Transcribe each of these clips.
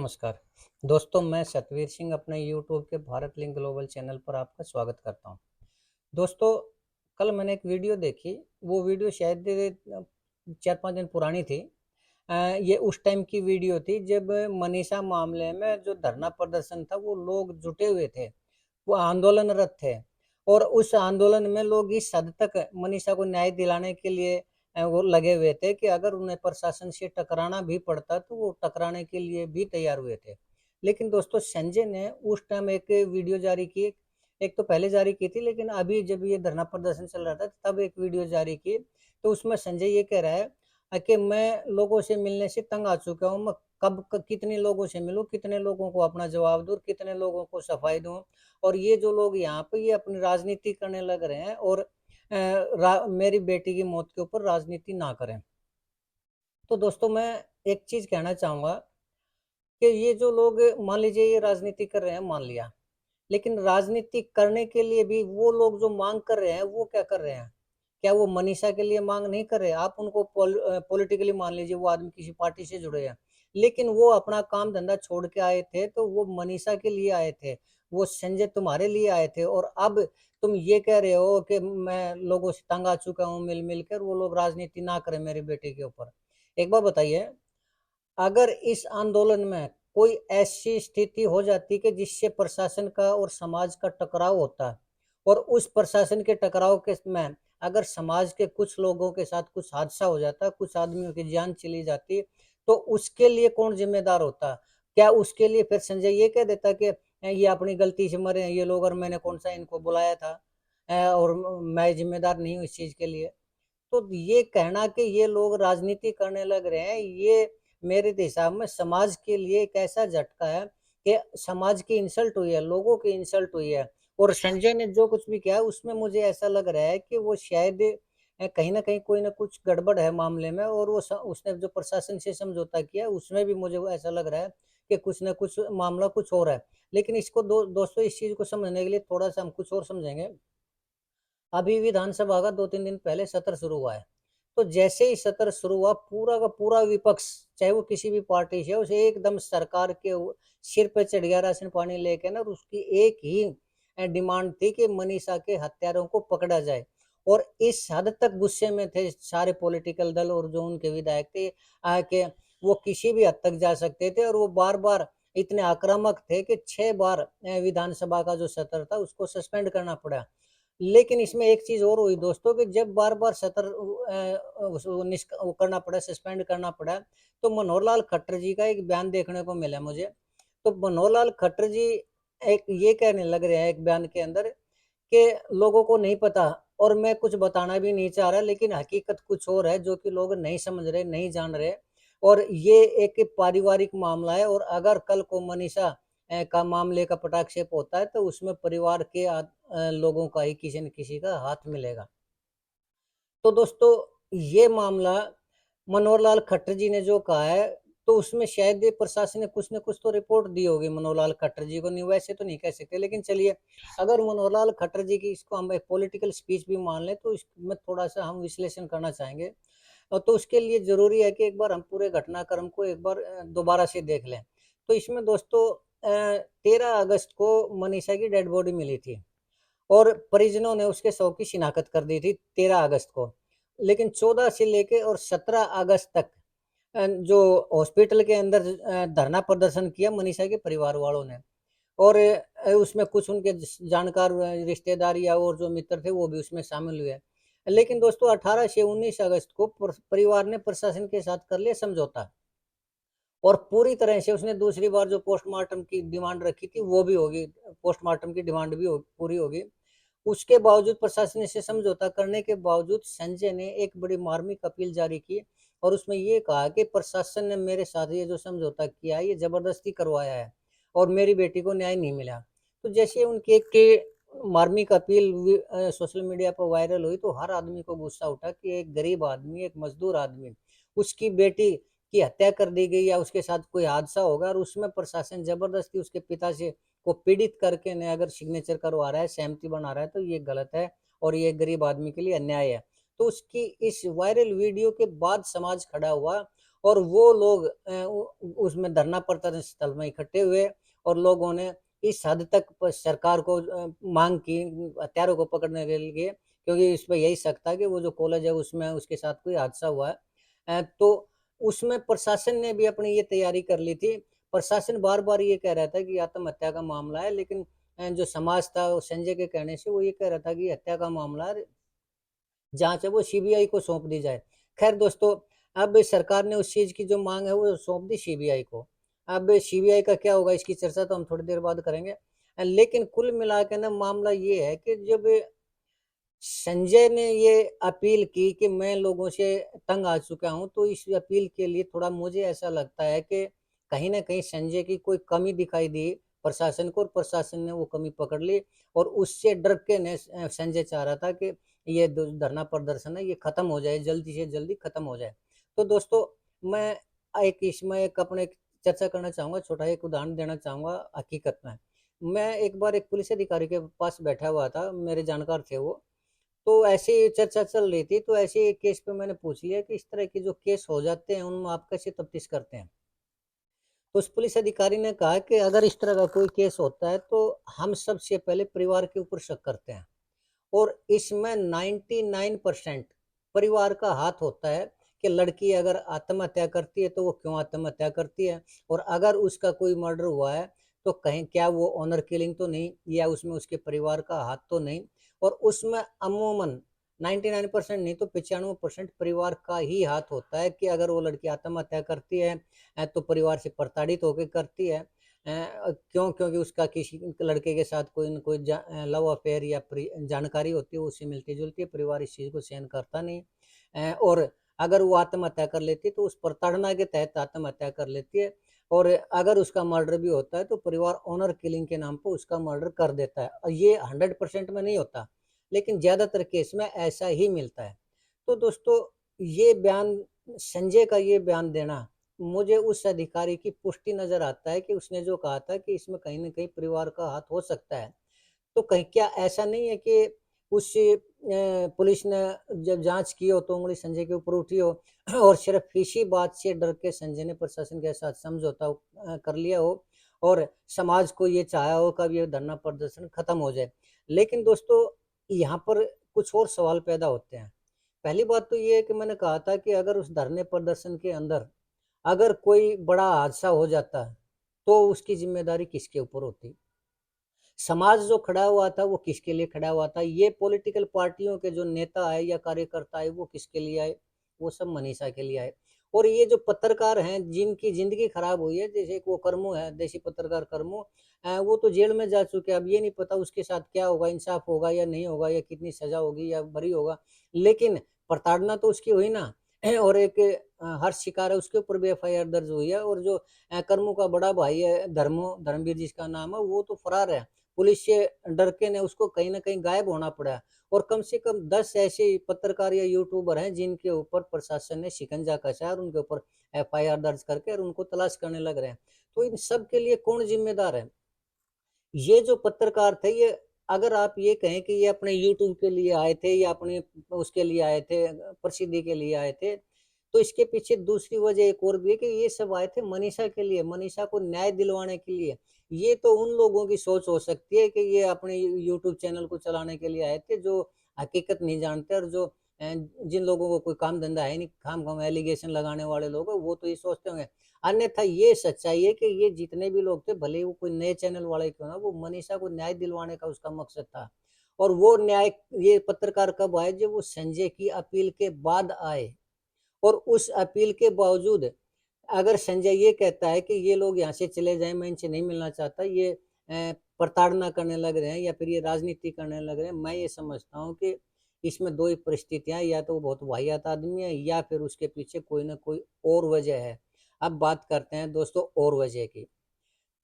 नमस्कार दोस्तों, मैं सतवीर सिंह अपने यूट्यूब के भारत लिंक ग्लोबल चैनल पर आपका स्वागत करता हूं। दोस्तों, कल मैंने एक वीडियो देखी। वो वीडियो शायद 4-5 दिन पुरानी थी। ये उस टाइम की वीडियो थी जब मनीषा मामले में जो धरना प्रदर्शन था वो लोग जुटे हुए थे, वो आंदोलनरत थे। और उस आंदोलन में लोग इस हद तक मनीषा को न्याय दिलाने के लिए वो लगे हुए थे कि अगर उन्हें प्रशासन से टकराना भी पड़ता तो वो टकराने के लिए भी तैयार हुए थे। लेकिन दोस्तों, संजय ने उस टाइम एक वीडियो जारी की। एक तो पहले जारी की थी, लेकिन अभी जब ये धरना प्रदर्शन चल रहा था तब एक वीडियो जारी की। तो उसमें संजय ये कह रहा है कि मैं लोगों से मिलने से तंग आ चुका हूँ। मैं कितने लोगों से मिलूं, कितने लोगों को अपना जवाब दूं, कितने लोगों को सफाई दूं। और ये जो लोग यहाँ पे ये अपनी राजनीति करने लग रहे हैं और मेरी बेटी की मौत के ऊपर राजनीति ना करें। तो दोस्तों, मैं एक चीज कहना चाहूंगा कि ये जो लोग, मान लीजिए ये राजनीति कर रहे हैं, मान लिया, लेकिन राजनीति करने के लिए भी वो लोग जो मांग कर रहे हैं वो क्या कर रहे हैं? क्या वो मनीषा के लिए मांग नहीं कर रहे? आप उनको पॉलिटिकली मान लीजिए वो आदमी किसी पार्टी से जुड़े हैं, लेकिन वो अपना काम धंधा छोड़ के आए थे तो वो मनीषा के लिए आए थे। वो संजय तुम्हारे लिए आए थे, और अब तुम ये कह रहे हो कि मैं लोगों से तंग आ चुका हूँ मिल मिल कर, वो लोग राजनीति ना करें मेरी बेटी के ऊपर। एक बार बताइए, अगर इस आंदोलन में कोई ऐसी स्थिति हो जाती कि जिससे प्रशासन का और समाज का टकराव होता, और उस प्रशासन के टकराव के में अगर समाज के कुछ लोगों के साथ कुछ हादसा हो जाता, कुछ आदमियों की जान चली जाती, तो उसके लिए कौन जिम्मेदार होता? क्या उसके लिए फिर संजय ये कह देता कि ये अपनी गलती से मरे हैं ये लोग, और मैंने कौन सा इनको बुलाया था, और मैं जिम्मेदार नहीं हूँ इस चीज के लिए? तो ये कहना कि ये लोग राजनीति करने लग रहे हैं, ये मेरे हिसाब में समाज के लिए एक ऐसा झटका है कि समाज की इंसल्ट हुई है, लोगों की इंसल्ट हुई है। और संजय ने जो कुछ भी किया है उसमें मुझे ऐसा लग रहा है कि वो शायद कहीं ना कहीं कोई ना कुछ गड़बड़ है मामले में, और वो उसने जो प्रशासन से समझौता किया है उसमें भी मुझे वो ऐसा लग रहा है कि कुछ ना कुछ मामला कुछ और है। लेकिन इसको दोस्तों, इस चीज को समझने के लिए थोड़ा सा हम कुछ और समझेंगे। अभी विधानसभा का 2-3 दिन पहले सत्र शुरू हुआ है। तो जैसे ही सत्र शुरू हुआ, पूरा का पूरा विपक्ष, चाहे वो किसी भी पार्टी से है, उसे एकदम सरकार के सिर पे चढ़ गया राशन पानी लेके ना। और उसकी एक ही डिमांड थी कि मनीषा के हत्यारों को पकड़ा जाए। और इस हद तक गुस्से में थे सारे पॉलिटिकल दल और जो उनके विधायक थे, कि वो किसी भी हद तक जा सकते थे। और वो बार बार इतने आक्रामक थे कि 6 बार विधानसभा का जो सत्र था उसको सस्पेंड करना पड़ा। लेकिन इसमें एक चीज और हुई दोस्तों, कि जब बार बार सत्र वो करना पड़ा, सस्पेंड करना पड़ा, तो मनोहर लाल खट्टर जी का एक बयान देखने को मिला मुझे। तो मनोहर लाल खट्टर जी एक ये कहने लग रहे हैं एक बयान के अंदर कि लोगों को नहीं पता, और मैं कुछ बताना भी नहीं चाह रहा, लेकिन हकीकत कुछ और है जो कि लोग नहीं समझ रहे, नहीं जान रहे। और ये एक पारिवारिक मामला है, और अगर कल को मनीषा का मामले का पटाक्षेप होता है तो उसमें परिवार के लोगों का ही किसी न किसी का हाथ मिलेगा। तो दोस्तों, ये मामला मनोहर लाल खट्टर जी ने जो कहा है, तो उसमें शायद ये प्रशासन ने कुछ न कुछ तो रिपोर्ट दी होगी मनोहर लाल खट्टर जी को। नहीं, वैसे तो नहीं कह सकते, लेकिन चलिए, अगर मनोहर लाल खट्टर जी की इसको हम एक पॉलिटिकल स्पीच भी मान लें तो इसमें थोड़ा सा हम विश्लेषण करना चाहेंगे। और तो उसके लिए जरूरी है कि एक बार हम पूरे घटनाक्रम को एक बार दोबारा से देख लें। तो इसमें दोस्तों, 13 अगस्त को मनीषा की डेड बॉडी मिली थी, और परिजनों ने उसके शव की शिनाख्त कर दी थी 13 अगस्त को। लेकिन 14 से लेके और 17 अगस्त तक जो हॉस्पिटल के अंदर धरना प्रदर्शन किया मनीषा के परिवार वालों ने। और उसमें कुछ उनके जानकार रिश्तेदार या और जो मित्र थे वो भी उसमें शामिल हुए। लेकिन दोस्तों, 18 से 19 अगस्त को परिवार ने प्रशासन के साथ कर लिया समझौता, और पूरी तरह से उसने दूसरी बार जो पोस्टमार्टम की डिमांड रखी थी वो भी होगी, पोस्टमार्टम की डिमांड भी पूरी होगी। उसके बावजूद, प्रशासन से समझौता करने के बावजूद, संजय ने एक बड़ी मार्मिक अपील जारी की, और उसमें ये कहा कि प्रशासन ने मेरे साथ ये जो समझौता किया है ये जबरदस्ती करवाया है, और मेरी बेटी को न्याय नहीं मिला। तो जैसे उनकी एक के मार्मिक अपील सोशल मीडिया पर वायरल हुई, तो हर आदमी को गुस्सा उठा कि एक गरीब आदमी, एक मजदूर आदमी, उसकी बेटी की हत्या कर दी गई या उसके साथ कोई हादसा होगा, और उसमें प्रशासन जबरदस्ती उसके पिता से को पीड़ित करके ने अगर सिग्नेचर करवा रहा है, सहमति बना रहा है, तो ये गलत है, और ये गरीब आदमी के लिए अन्याय है। तो उसकी इस वायरल वीडियो के बाद समाज खड़ा हुआ, और वो लोग उसमें धरना प्रदर्शन स्थल में इकट्ठे हुए और लोगों ने इस हद तक सरकार को मांग की हत्यारों को पकड़ने के लिए, क्योंकि इस पर यही शक था कि वो जो कॉलेज है उसमें उसके साथ कोई हादसा हुआ है। तो उसमें प्रशासन ने भी अपनी ये तैयारी कर ली थी। प्रशासन बार बार ये कह रहा था कि आत्महत्या का मामला है, लेकिन जो समाज था संजय के कहने से वो ये कह रहा था कि हत्या का मामला है, जांच है वो सीबीआई को सौंप दी जाए। खैर दोस्तों, अब सरकार ने उस चीज की जो मांग है वो सौंप दी सीबीआई को। अब सीबीआई का क्या होगा इसकी चर्चा तो हम थोड़ी देर बाद करेंगे। लेकिन कुल मिला के ना मामला ये है कि जब संजय ने ये अपील की कि मैं लोगों से तंग आ चुका हूं, तो इस अपील के लिए थोड़ा मुझे ऐसा लगता है कि कहीं ना कहीं संजय की कोई कमी दिखाई दी प्रशासन को, और प्रशासन ने वो कमी पकड़ ली। और उससे डर के ने संजय चाह रहा था कि ये धरना प्रदर्शन है ये खत्म हो जाए, जल्दी से जल्दी खत्म हो जाए। तो दोस्तों, मैं इसमें एक अपने चर्चा करना चाहूंगा, छोटा एक उदाहरण देना चाहूंगा। हकीकत में मैं एक बार एक पुलिस अधिकारी के पास बैठा हुआ था, मेरे जानकार थे वो। तो ऐसे ही चर्चा चल रही थी, तो ऐसे एक केस पे मैंने पूछ लिया कि इस तरह के जो केस हो जाते हैं उनमें आप कैसे तफ्तीश करते हैं। तो उस पुलिस अधिकारी ने कहा कि अगर इस तरह का कोई केस होता है तो हम सबसे पहले परिवार के ऊपर शक करते हैं, और इसमें 99% परिवार का हाथ होता है कि लड़की अगर आत्महत्या करती है तो वो क्यों आत्महत्या करती है, और अगर उसका कोई मर्डर हुआ है तो कहीं क्या वो ऑनर किलिंग तो नहीं, या उसमें उसके परिवार का हाथ तो नहीं। और उसमें अमूमन 99% नहीं तो 95% परिवार का ही हाथ होता है कि अगर वो लड़की आत्महत्या करती है तो परिवार से प्रताड़ित होकर करती है। क्यों? क्योंकि उसका किसी लड़के के साथ कोई न कोई लव अफेयर या जानकारी होती है, उससे मिलती जुलती है, परिवार इस चीज़ को सहन करता नहीं। और अगर वो आत्महत्या कर लेती है तो उस प्रताड़ना के तहत आत्महत्या कर लेती है। और अगर उसका मर्डर भी होता है तो परिवार ऑनर किलिंग के नाम पर उसका मर्डर कर देता है, और ये 100% में नहीं होता, लेकिन ज्यादातर केस में ऐसा ही मिलता है। तो दोस्तों, ये बयान, संजय का ये बयान देना, मुझे उस अधिकारी की पुष्टि नजर आता है कि उसने जो कहा था कि इसमें कहीं ना कहीं परिवार का हाथ हो सकता है। तो कहीं क्या ऐसा नहीं है कि उस पुलिस ने जब जांच की हो तो उंगली संजय के ऊपर उठी हो और सिर्फ इसी बात से डर के संजय ने प्रशासन के साथ समझौता कर लिया हो, और समाज को ये चाहा हो कब ये धरना प्रदर्शन खत्म हो जाए। लेकिन दोस्तों, यहाँ पर कुछ और सवाल पैदा होते हैं। पहली बात तो ये है कि मैंने कहा था कि अगर उस धरने प्रदर्शन के अंदर अगर कोई बड़ा हादसा हो जाता तो उसकी जिम्मेदारी किसके ऊपर होती? समाज जो खड़ा हुआ था वो किसके लिए खड़ा हुआ था? ये पॉलिटिकल पार्टियों के जो नेता आए या कार्यकर्ता आए वो किसके लिए आए? वो सब मनीषा के लिए आए। और ये जो पत्रकार हैं जिनकी जिंदगी खराब हुई है, जैसे एक वो करमू है, देसी पत्रकार करमू, वो तो जेल में जा चुके हैं। अब ये नहीं पता उसके साथ क्या होगा, इंसाफ होगा या नहीं होगा, या कितनी सजा होगी या बरी होगा, लेकिन प्रताड़ना तो उसकी हुई ना। और एक हर्ष शिकार है, उसके ऊपर भी एफआईआर दर्ज हुई है। और जो करमू का बड़ा भाई है धर्मवीर जिसका नाम है, वो तो फरार है। पुलिस से डर के ने उसको कहीं ना कहीं गायब होना पड़ा। और कम से कम 10 ऐसे पत्रकार या यूट्यूबर हैं जिनके ऊपर प्रशासन ने शिकंजा कसा है और उनके ऊपर एफआईआर दर्ज करके और उनको तलाश करने लग रहे हैं। तो इन सब के लिए कौन जिम्मेदार है? ये जो पत्रकार थे, ये अगर आप ये कहें कि ये अपने यूट्यूब के लिए आए थे या अपने उसके लिए आए थे, प्रसिद्धि के लिए आए थे, तो इसके पीछे दूसरी वजह एक और भी है कि ये सब आए थे मनीषा के लिए, मनीषा को न्याय दिलवाने के लिए। ये तो उन लोगों की सोच हो सकती है कि ये अपने यूट्यूब चैनल को चलाने के लिए आए थे, जो हकीकत नहीं जानते, और जो जिन लोगों को कोई काम धंधा है नहीं, खाम खाम एलिगेशन लगाने वाले लोग हैं, वो तो ये सोचते होंगे। अन्यथा ये सच्चाई है कि ये जितने भी लोग थे, भले वो कोई नए चैनल वाले क्यों ना, वो मनीषा को न्याय दिलवाने का उसका मकसद था। और वो न्याय ये पत्रकार कब आए? जब वो संजय की अपील के बाद आए। और उस अपील के बावजूद अगर संजय ये कहता है कि ये लोग यहाँ से चले जाएं, मैं इनसे नहीं मिलना चाहता, ये प्रताड़ना करने लग रहे हैं या फिर ये राजनीति करने लग रहे हैं, मैं ये समझता हूँ कि इसमें दो ही परिस्थितियां, या तो वो बहुत वाहियात आदमी है या फिर उसके पीछे कोई ना कोई और वजह है। अब बात करते हैं दोस्तों और वजह की।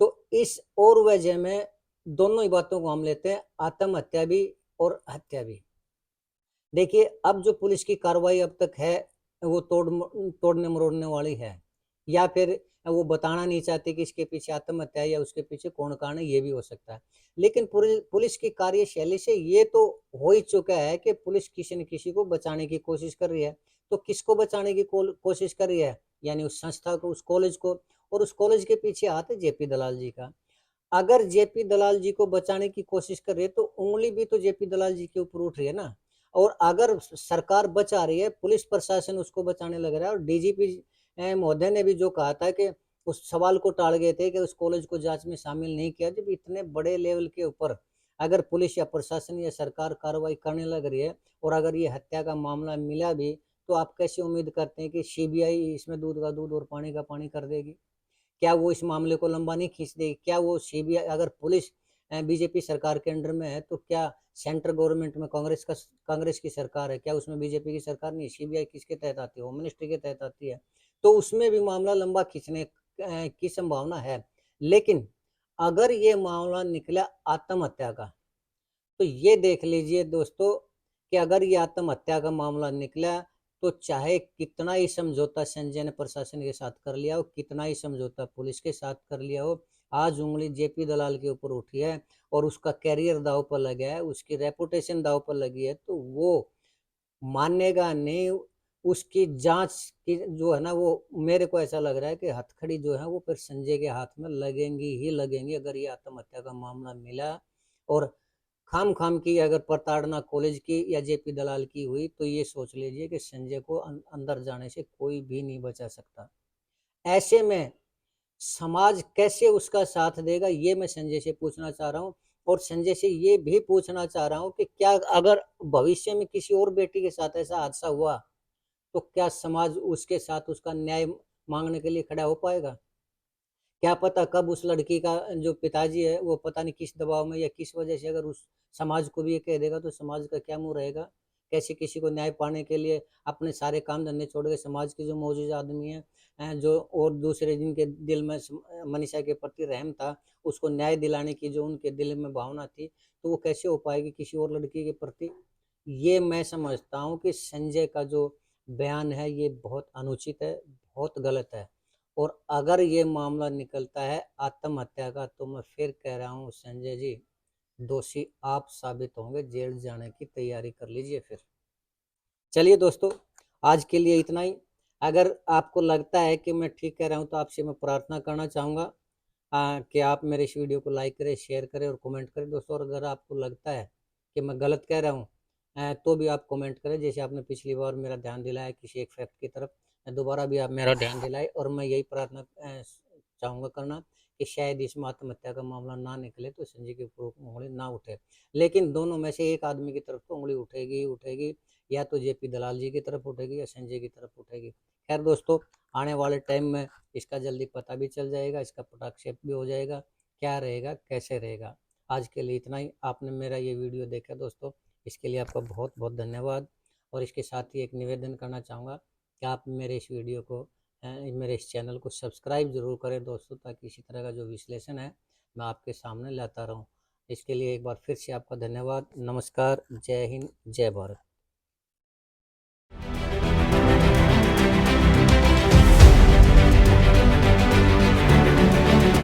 तो इस और वजह में दोनों ही बातों को हम लेते हैं, आत्महत्या भी और हत्या भी। देखिए, अब जो पुलिस की कार्रवाई अब तक है वो तोड़ने मरोड़ने वाली है, या फिर वो बताना नहीं चाहते कि इसके पीछे आत्महत्या है या उसके पीछे कौन कारण है, ये भी हो सकता है। लेकिन पुलिस की कार्यशैली से ये तो हो ही चुका है कि पुलिस किसी न किसी को बचाने की कोशिश कर रही है। तो किसको बचाने की कोशिश कर रही है? यानी उस संस्था को, उस कॉलेज को। और उस कॉलेज के पीछे हाथ है जेपी दलाल जी का। अगर जेपी दलाल जी को बचाने की कोशिश कर रही है तो उंगली भी तो जेपी दलाल जी के ऊपर उठ रही है ना। और अगर सरकार बचा रही है, पुलिस प्रशासन उसको बचाने लग रहा है। और डीजीपी महोदय ने भी जो कहा था कि उस सवाल को टाल गए थे कि उस कॉलेज को जांच में शामिल नहीं किया। जब इतने बड़े लेवल के ऊपर अगर पुलिस या प्रशासन या सरकार कार्रवाई करने लग रही है और अगर ये हत्या का मामला मिला भी, तो आप कैसे उम्मीद करते हैं कि सीबीआई इसमें दूध का दूध और पानी का पानी कर देगी? क्या वो इस मामले को लंबा नहीं खींच देगी? क्या वो सीबीआई, अगर पुलिस बीजेपी सरकार के अंडर में है, तो क्या सेंट्रल गवर्नमेंट में कांग्रेस की सरकार है, क्या उसमें बीजेपी की सरकार नहीं? सीबीआई किसके तहत आती है? होम मिनिस्ट्री के तहत आती है। तो उसमें भी मामला लंबा खींचने की संभावना है। लेकिन अगर ये मामला निकला आत्महत्या का, तो ये देख लीजिए दोस्तों कि अगर ये आत्महत्या का मामला निकला, तो चाहे कितना ही समझौता संजय ने प्रशासन के साथ कर लिया हो, कितना ही समझौता पुलिस के साथ कर लिया हो, आज उंगली जेपी दलाल के ऊपर उठी है और उसका कैरियर दाव पर लगा है, उसकी रेपुटेशन दाव पर लगी है, तो वो मानेगा नहीं। उसकी जांच की जो है ना, वो मेरे को ऐसा लग रहा है कि हथकड़ी जो है वो फिर संजय के हाथ में लगेंगी ही लगेंगी, अगर ये आत्महत्या का मामला मिला। और खाम की अगर प्रताड़ना कॉलेज की या जेपी दलाल की हुई, तो ये सोच लीजिए कि संजय को अंदर जाने से कोई भी नहीं बचा सकता। ऐसे में समाज कैसे उसका साथ देगा, ये मैं संजय से पूछना चाह रहा हूँ। और संजय से ये भी पूछना चाह रहा हूँ कि क्या अगर भविष्य में किसी और बेटी के साथ ऐसा हादसा हुआ, तो क्या समाज उसके साथ उसका न्याय मांगने के लिए खड़ा हो पाएगा? क्या पता कब उस लड़की का जो पिताजी है, वो पता नहीं किस दबाव में या किस वजह से अगर उस समाज को भी ये कह देगा, तो समाज का क्या मुंह रहेगा? कैसे किसी को न्याय पाने के लिए अपने सारे काम धंधे छोड़ के समाज के जो मौजूद आदमी है, जो और दूसरे जिनके दिल में मनीषा के प्रति रहम था, उसको न्याय दिलाने की जो उनके दिल में भावना थी, तो वो कैसे हो पाएगी किसी और लड़की के प्रति? ये मैं समझता हूँ कि संजय का जो बयान है ये बहुत अनुचित है, बहुत गलत है। और अगर ये मामला निकलता है आत्महत्या का, तो मैं फिर कह रहा हूँ संजय जी, दोषी आप साबित होंगे, जेल जाने की तैयारी कर लीजिए फिर। चलिए दोस्तों, आज के लिए इतना ही। अगर आपको लगता है कि मैं ठीक कह रहा हूँ, तो आपसे मैं प्रार्थना करना चाहूँगा कि आप मेरे इस वीडियो को लाइक करें, शेयर करें और कमेंट करें दोस्तों। और अगर आपको लगता है कि मैं गलत कह रहा हूँ, तो भी आप कमेंट करें, जैसे आपने पिछली बार मेरा ध्यान दिलाया किसी एक फैक्ट की तरफ, दोबारा भी आप मेरा ध्यान दिलाए। और मैं यही प्रार्थना चाहूँगा करना कि शायद इसमें आत्महत्या का मामला ना निकले, तो संजय के ऊपर उंगली ना उठे। लेकिन दोनों में से एक आदमी की तरफ तो उंगली उठेगी ही उठेगी, या तो जेपी दलाल जी की तरफ उठेगी या संजय की तरफ उठेगी। खैर दोस्तों, आने वाले टाइम में इसका जल्दी पता भी चल जाएगा, इसका पटाक्षेप भी हो जाएगा, क्या रहेगा कैसे रहेगा। आज के लिए इतना ही। आपने मेरा ये वीडियो देखा दोस्तों, इसके लिए आपका बहुत बहुत धन्यवाद। और इसके साथ ही एक निवेदन करना चाहूँगा कि आप मेरे इस वीडियो को, मेरे इस चैनल को सब्सक्राइब जरूर करें दोस्तों, ताकि इसी तरह का जो विश्लेषण है मैं आपके सामने लाता रहूँ। इसके लिए एक बार फिर से आपका धन्यवाद। नमस्कार, जय हिंद, जय भारत।